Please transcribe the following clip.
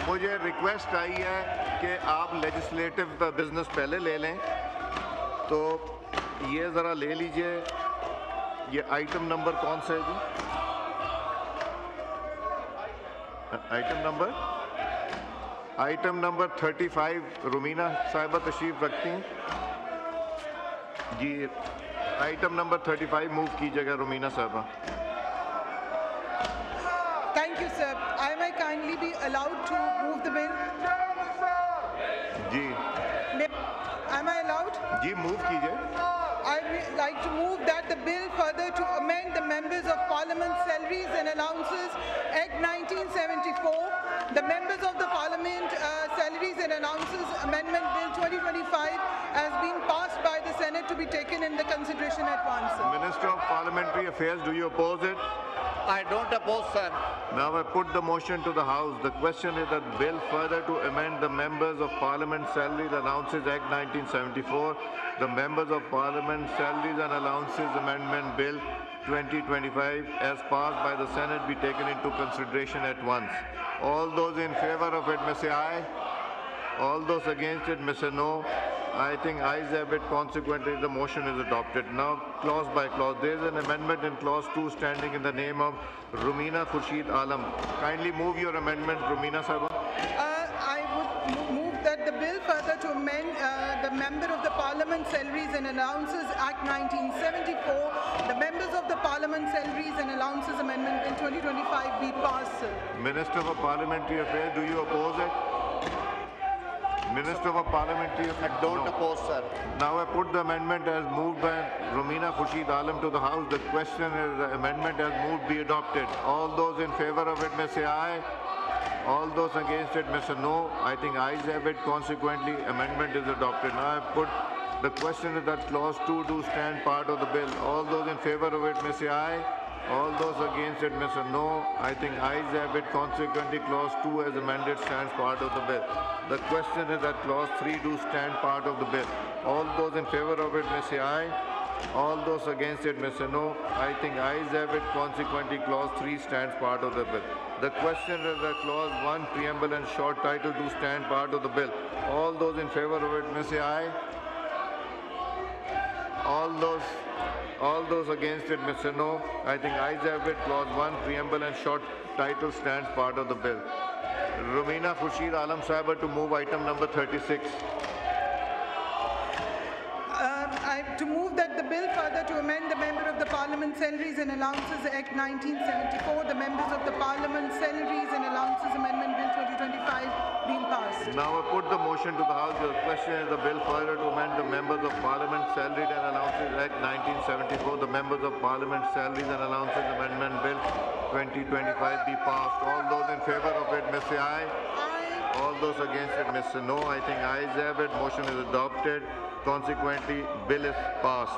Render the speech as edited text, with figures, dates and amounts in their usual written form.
मुझे रिक्वेस्ट आई है कि आप लेजिस्लेटिव बिजनेस पहले ले लें, तो ये ज़रा ले लीजिए। ये आइटम नंबर कौन सा है जी? आइटम नंबर 35 रुमीना साहिबा तशरीफ रखती हैं जी। आइटम नंबर 35 मूव कीजिएगा रुमीना साहिबा। Thank you, sir. I may kindly be allowed to move the bill. जी Am I allowed? जी मूव कीजिए। I would like to move that the bill further to amend the Members of Parliament Salaries and Allowances Act 1974, the Members of the Parliament Salaries and Allowances Amendment Bill 2025 has been passed by the Senate to be taken into consideration at once. Minister of Parliamentary Affairs, do you oppose it? I don't oppose, sir. Now I put the motion to the House. The question is that bill further to amend the Members of Parliament Salaries and Allowances Act 1974, the Members of Parliament Salaries and Allowances Amendment Bill 2025 as passed by the Senate be taken into consideration at once. All those in favor of it may say aye. All those against it may say no. I think ayes have it. Consequently, the motion is adopted. Now, clause by clause. There is an amendment in clause 2 standing in the name of Rumina Khurshid Alam. Kindly move your amendment, Rumina Sahaba. I would move that the bill further to amend the Member of the Parliament Salaries and Allowances Act 1974, the Members of the Parliament Salaries and Allowances Amendment Bill 2025 be passed, sir. Minister for Parliamentary Affairs, do you oppose it? Minister for Parliamentary Affairs? I don't oppose, sir. Now I put the amendment as moved by Rumina Khurshid Alam to the House. The question is the amendment as moved be adopted. All those in favor of it may say aye. All those against it may say no. I think ayes have it. Consequently, amendment is adopted. Now I put the question is that clause 2 do stand part of the bill. All those in favor of it may say aye. All those against it may say no. I think ayes have it. Consequently, clause 2 as amended stands part of the bill. The question is that clause 3 do stand part of the bill. All those in favor of it may say aye. All those against it may say no. I think ayes have it. Consequently, clause 3 stands part of the bill. The question is that clause 1 preamble and short title do stand part of the bill. All those in favor of it may say aye. All those against it may say no. I think ayes have it. Clause 1 preamble and short title stands part of the bill. Rumina Khurshid Alam Sahiba to move item number 36. To move that the bill further to amend the Member of the Parliament Salaries and Allowances Act 1974, the Members of the Parliament Salaries and Allowances Amendment Bill 2025 being passed. Now I put the motion to the House. The question is the bill further to amend the Members of Parliament Salaries and Allowances Act 1974, the Members of Parliament Salaries and Allowances Amendment Bill 2025 be passed. All those in favor of it may say aye. Aye. All those against it may say no. I think ayes have it. Motion is adopted. Consequently, bill is passed.